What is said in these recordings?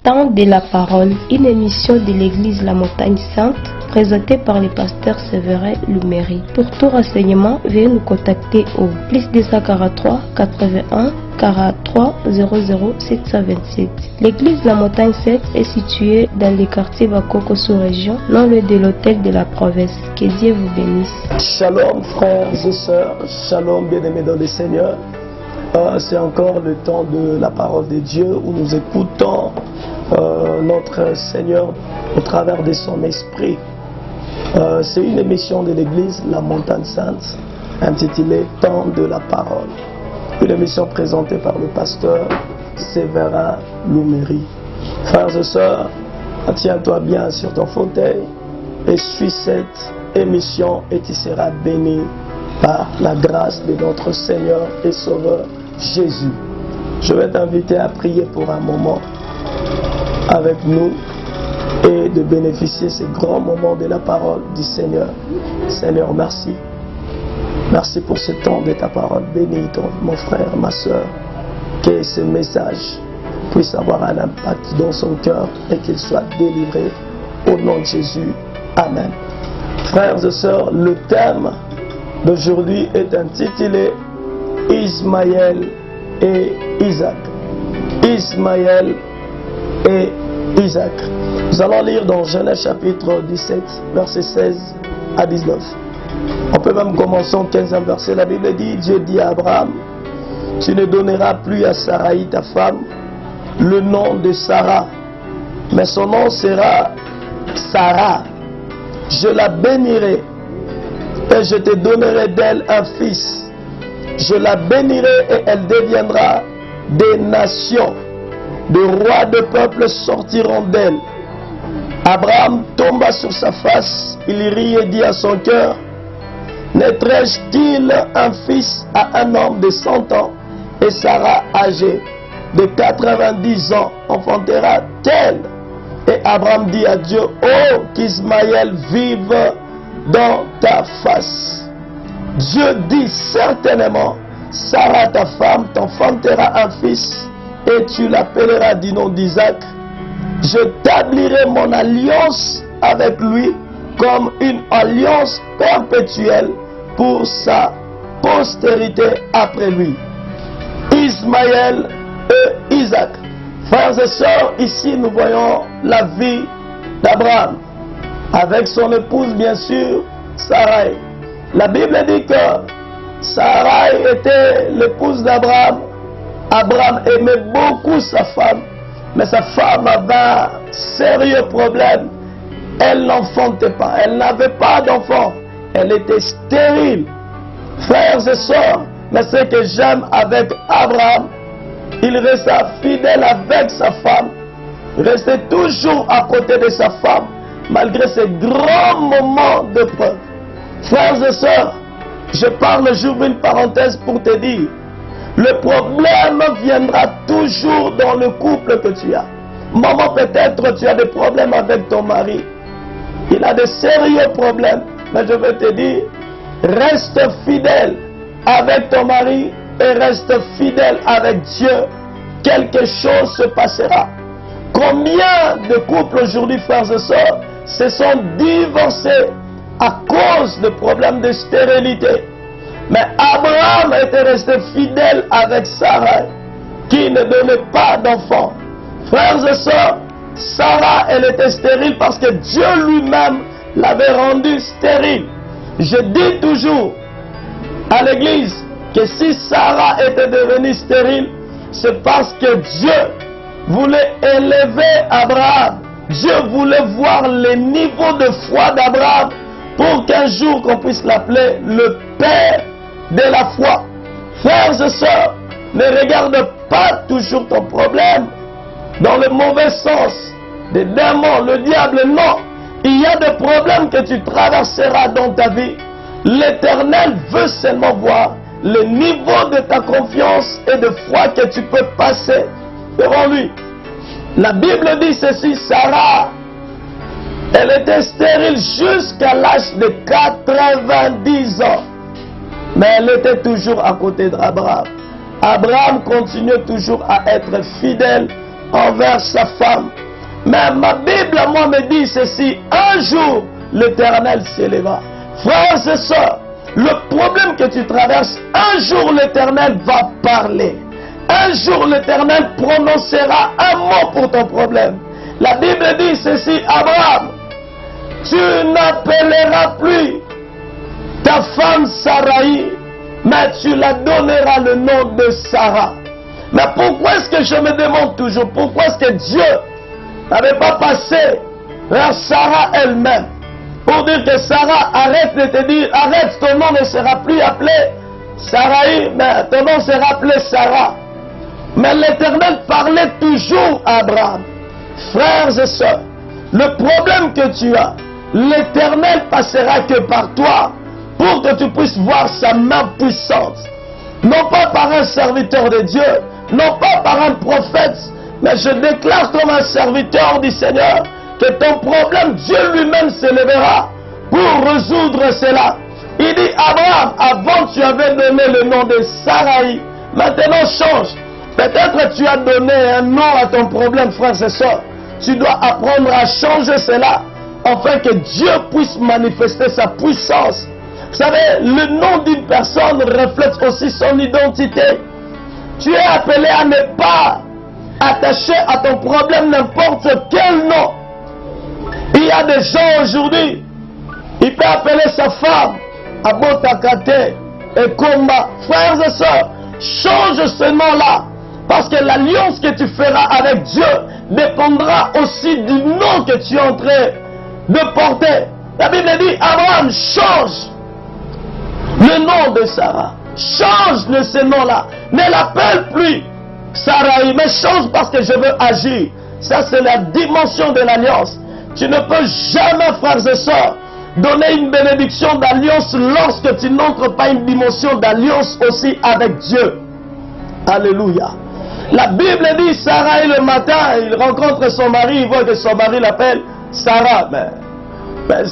Temps de la parole, une émission de l'église La Montagne Sainte, présentée par le pasteur Séverin Luméry. Pour tout renseignement, veuillez nous contacter au +243 81 43 00 727. L'église La Montagne Sainte est située dans le quartier Bakoko sous-région, non loin de l'hôtel de la province. Que Dieu vous bénisse. Shalom frères et sœurs, shalom bien-aimés dans le Seigneur. C'est encore le temps de la parole de Dieu où nous écoutons notre Seigneur au travers de son esprit. C'est une émission de l'église La Montagne Sainte intitulée Temps de la parole. Une émission présentée par le pasteur Séverin Luméry. Frères et sœurs, tiens-toi bien sur ton fauteuil et suis cette émission et tu seras béni par la grâce de notre Seigneur et Sauveur Jésus. Je vais t'inviter à prier pour un moment avec nous et de bénéficier de ce grand moment de la parole du Seigneur. Seigneur, merci. Merci pour ce temps de ta parole. Bénis mon frère, ma soeur. Que ce message puisse avoir un impact dans son cœur et qu'il soit délivré au nom de Jésus. Amen. Frères et sœurs, le thème d'aujourd'hui est intitulé Ismaël et Isaac. Ismaël et Isaac. Nous allons lire dans Genèse chapitre 17, versets 16 à 19. On peut même commencer au 15e verset. La Bible dit, Dieu dit à Abraham, tu ne donneras plus à Sarai ta femme le nom de Sarah, mais son nom sera Sarah. Je la bénirai et je te donnerai d'elle un fils. Je la bénirai et elle deviendra des nations. Des rois de peuples sortiront d'elle. Abraham tomba sur sa face, il rit et dit à son cœur, naîtrai-je-t-il un fils à un homme de 100 ans et Sarah âgée de 90 ans enfantera-t-elle? Et Abraham dit à Dieu, oh, qu'Ismaël vive dans ta face. Dieu dit certainement, Sarah ta femme t'enfantera un fils et tu l'appelleras du nom d'Isaac. Je t'établirai mon alliance avec lui comme une alliance perpétuelle pour sa postérité après lui. Ismaël et Isaac. Frères et sœurs, ici nous voyons la vie d'Abraham avec son épouse bien sûr, Sarai. La Bible dit que Sarai était l'épouse d'Abraham. Abraham aimait beaucoup sa femme, mais sa femme avait un sérieux problème. Elle n'enfantait pas, elle n'avait pas d'enfant, elle était stérile. Frères et sœurs, mais ce que j'aime avec Abraham, il resta fidèle avec sa femme, restait toujours à côté de sa femme, malgré ces grands moments de preuve. Frères et sœurs, je parle, j'ouvre une parenthèse pour te dire, le problème viendra toujours dans le couple que tu as. Maman, peut-être tu as des problèmes avec ton mari. Il a de sérieux problèmes, mais je veux te dire, reste fidèle avec ton mari et reste fidèle avec Dieu. Quelque chose se passera. Combien de couples aujourd'hui, frères et sœurs, se sont divorcés à cause de problèmes de stérilité? Mais Abraham était resté fidèle avec Sarah, qui ne donnait pas d'enfants. Frères et sœurs, Sarah, elle était stérile parce que Dieu lui-même l'avait rendue stérile. Je dis toujours à l'église que si Sarah était devenue stérile, c'est parce que Dieu voulait élever Abraham. Dieu voulait voir le niveau de foi d'Abraham pour qu'un jour qu'on puisse l'appeler le père de la foi. Frères et sœurs, ne regarde pas toujours ton problème dans le mauvais sens des démons, le diable, non. Il y a des problèmes que tu traverseras dans ta vie. L'Éternel veut seulement voir le niveau de ta confiance et de foi que tu peux passer devant lui. La Bible dit ceci, Sarah, elle était stérile jusqu'à l'âge de 90 ans. Mais elle était toujours à côté d'Abraham. Abraham continuait toujours à être fidèle envers sa femme. Mais ma Bible à moi me dit ceci, un jour l'Éternel s'élèvera. Frères et sœurs, le problème que tu traverses, un jour l'Éternel va parler. Un jour l'Éternel prononcera un mot pour ton problème. La Bible dit ceci, Abraham, tu n'appelleras plus ta femme Sarai, mais tu la donneras le nom de Sarah. Mais pourquoi est-ce que je me demande toujours, pourquoi est-ce que Dieu n'avait pas passé vers Sarah elle-même pour dire que Sarah, arrête de te dire, arrête, ton nom ne sera plus appelé Sarai, mais ton nom sera appelé Sarah. Mais l'Éternel parlait toujours à Abraham. Frères et sœurs, le problème que tu as, l'Éternel passera que par toi pour que tu puisses voir sa main puissante. Non pas par un serviteur de Dieu, non pas par un prophète, mais je déclare comme un serviteur du Seigneur que ton problème, Dieu lui-même s'élèvera pour résoudre cela. Il dit, Abraham, avant tu avais donné le nom de Sarai, maintenant change. Peut-être tu as donné un nom à ton problème, frères et sœurs. Tu dois apprendre à changer cela, afin que Dieu puisse manifester sa puissance. Vous savez, le nom d'une personne reflète aussi son identité. Tu es appelé à ne pas attacher à ton problème n'importe quel nom. Il y a des gens aujourd'hui, il peut appeler sa femme Abotakate et Komba. Frères et sœurs, change ce nom-là. Parce que l'alliance que tu feras avec Dieu dépendra aussi du nom que tu es en train de porter. La Bible dit, Abraham, change le nom de Sarah. Change de ce nom-là. Ne l'appelle plus Sarai, mais change parce que je veux agir. Ça, c'est la dimension de l'alliance. Tu ne peux jamais, frères et sœurs, donner une bénédiction d'alliance lorsque tu n'entres pas une dimension d'alliance aussi avec Dieu. Alléluia. La Bible dit, Sarai le matin, il rencontre son mari, il voit que son mari l'appelle Sarah. Mais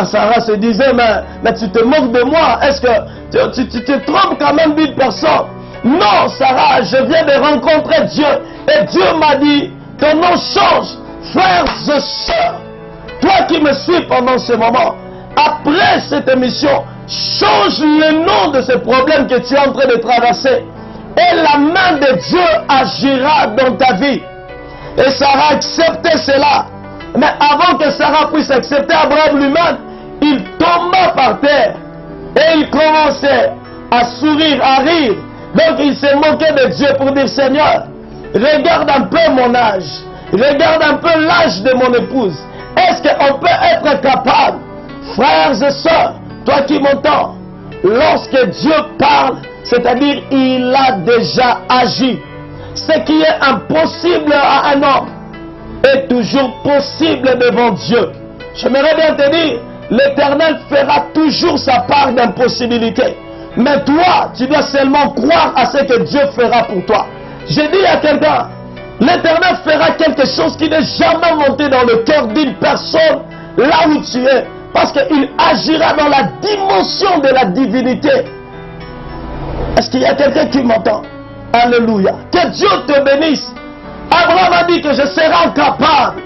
Sarah se disait, mais tu te moques de moi, est-ce que tu te trompes quand même d'une personne? Non, Sarah, je viens de rencontrer Dieu. Et Dieu m'a dit, ton nom change. Frères et sœurs, toi qui me suis pendant ce moment, après cette émission, change le nom de ce problème que tu es en train de traverser. Et la main de Dieu agira dans ta vie. Et Sarah acceptait cela. Mais avant que Sarah puisse accepter, Abraham lui-même, il tomba par terre. Et il commençait à sourire, à rire. Donc il s'est moqué de Dieu pour dire, Seigneur, regarde un peu mon âge. Regarde un peu l'âge de mon épouse. Est-ce qu'on peut être capable, frères et sœurs, toi qui m'entends, lorsque Dieu parle, c'est-à-dire il a déjà agi. Ce qui est impossible à un homme est toujours possible devant Dieu. J'aimerais bien te dire, l'Éternel fera toujours sa part d'impossibilité. Mais toi, tu dois seulement croire à ce que Dieu fera pour toi. J'ai dit à quelqu'un, l'Éternel fera quelque chose qui n'est jamais monté dans le cœur d'une personne là où tu es. Parce qu'il agira dans la dimension de la divinité. Est-ce qu'il y a quelqu'un qui m'entend? Alléluia. Que Dieu te bénisse. Abraham a dit que je serai incapable.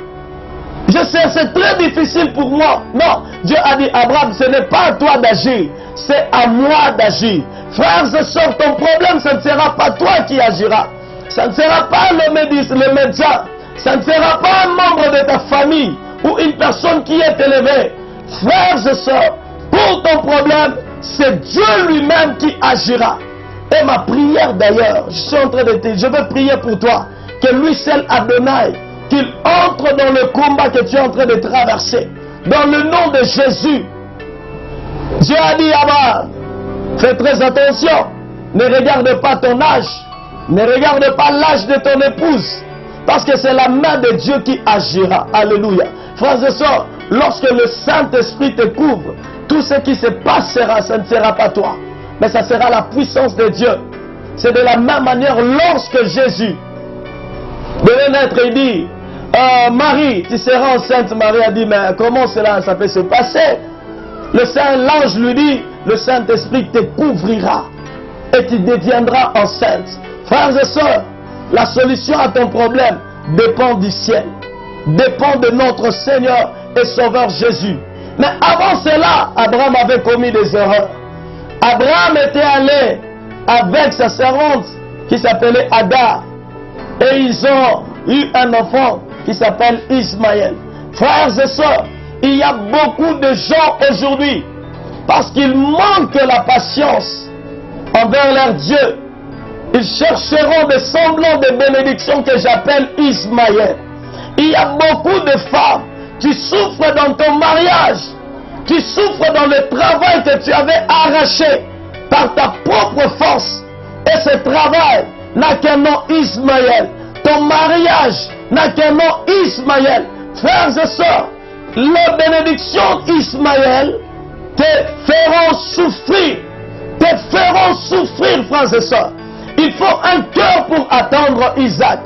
Je sais, c'est très difficile pour moi. Non, Dieu a dit, Abraham, ce n'est pas à toi d'agir, c'est à moi d'agir. Frères et sœurs, ton problème, ce ne sera pas toi qui agiras. Ça ne sera pas le médecin. Ça ne sera pas un membre de ta famille ou une personne qui est élevée. Frères et sœurs, pour ton problème, c'est Dieu lui-même qui agira. Et ma prière d'ailleurs, je suis en train de te dire, je veux prier pour toi, que lui seul Adonai, qu'il entre dans le combat que tu es en train de traverser. Dans le nom de Jésus. Dieu a dit à Abraham, fais très attention, ne regarde pas ton âge, ne regarde pas l'âge de ton épouse, parce que c'est la main de Dieu qui agira. Alléluia. Frères et sœurs, lorsque le Saint-Esprit te couvre, tout ce qui se passera, ce ne sera pas toi, mais ça sera la puissance de Dieu. C'est de la même manière lorsque Jésus devait naître, il dit, Marie, tu seras enceinte. Marie a dit, mais comment cela ça peut se passer? L'ange lui dit, le Saint-Esprit te couvrira et tu deviendras enceinte. Frères et sœurs, la solution à ton problème dépend du ciel, dépend de notre Seigneur et Sauveur Jésus. Mais avant cela, Abraham avait commis des erreurs. Abraham était allé avec sa servante qui s'appelait Agar. Et ils ont eu un enfant qui s'appelle Ismaël. Frères et sœurs, il y a beaucoup de gens aujourd'hui, parce qu'ils manquent la patience envers leur Dieu, ils chercheront des semblants de bénédiction que j'appelle Ismaël. Il y a beaucoup de femmes qui souffrent dans ton mariage, qui souffrent dans le travail que tu avais arraché par ta propre force. Et ce travail n'a qu'un nom, Ismaël. Ton mariage n'a qu'un nom, Ismaël. Frères et sœurs, les bénédictions Ismaël te feront souffrir. Te feront souffrir, frères et sœurs. Il faut un cœur pour attendre Isaac.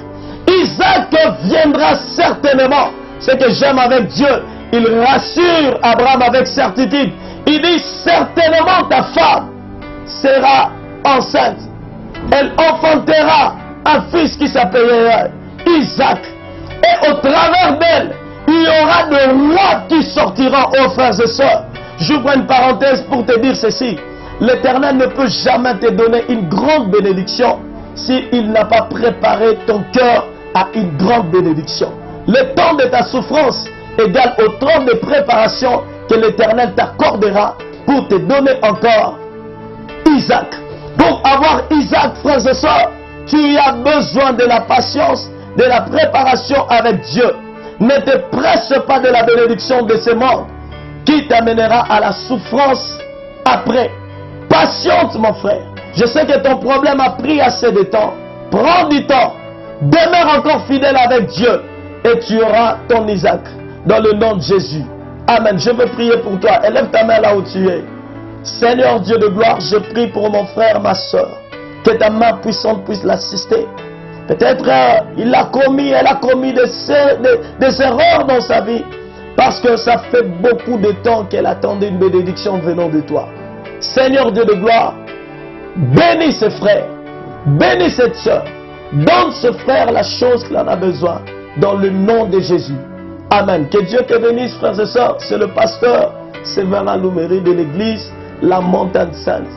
Isaac viendra certainement. Ce que j'aime avec Dieu, il rassure Abraham avec certitude. Il dit certainement ta femme sera enceinte. Elle enfantera un fils qui s'appellera Isaac. Et au travers d'elle, il y aura des rois qui sortiront, aux frères et sœurs. J'ouvre une parenthèse pour te dire ceci. L'Éternel ne peut jamais te donner une grande bénédiction s'il n'a pas préparé ton cœur à une grande bénédiction. Le temps de ta souffrance égale au temps de préparation que l'Éternel t'accordera pour te donner encore Isaac. Pour avoir Isaac, frères et sœurs, tu as besoin de la patience, de la préparation avec Dieu. Ne te presse pas de la bénédiction de ce monde qui t'amènera à la souffrance après. Patiente, mon frère. Je sais que ton problème a pris assez de temps. Prends du temps. Demeure encore fidèle avec Dieu. Et tu auras ton Isaac. Dans le nom de Jésus. Amen. Je veux prier pour toi. Élève ta main là où tu es. Seigneur Dieu de gloire, je prie pour mon frère, ma soeur. Que ta main puissante puisse l'assister. Peut-être elle a commis des erreurs dans sa vie. Parce que ça fait beaucoup de temps qu'elle attendait une bénédiction venant de toi. Seigneur Dieu de gloire, bénis ce frère, bénis cette soeur, donne ce frère la chose qu'il en a besoin, dans le nom de Jésus. Amen. Que Dieu te bénisse, frères et sœurs. C'est le pasteur Séverin Louméry de l'église La Montagne Sainte.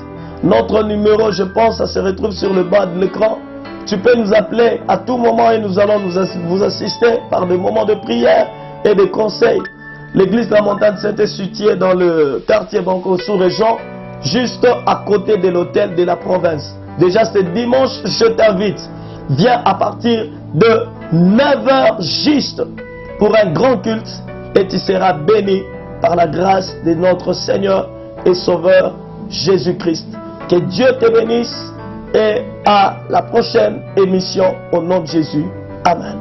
Notre numéro, je pense, ça se retrouve sur le bas de l'écran. Tu peux nous appeler à tout moment et nous allons vous assister par des moments de prière et de conseils. L'église de La Montagne Sainte est située dans le quartier Banco sous-région, juste à côté de l'hôtel de la province. Déjà ce dimanche, je t'invite. Viens à partir de 9h juste pour un grand culte et tu seras béni par la grâce de notre Seigneur et Sauveur Jésus-Christ. Que Dieu te bénisse et à la prochaine émission au nom de Jésus. Amen.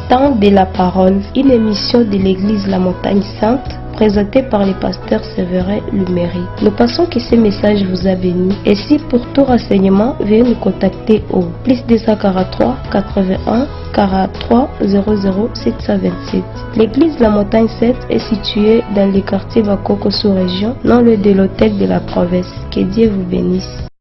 Temps de la parole, une émission de l'église La Montagne Sainte, présentée par le pasteur Séverin Louméry. Nous pensons que ce message vous a béni. Et si pour tout renseignement, veuillez nous contacter au +243 81 43 00 727. L'église La Montagne Sainte est située dans le quartier Bakoko sous-région, non loin de l'hôtel de la province. Que Dieu vous bénisse.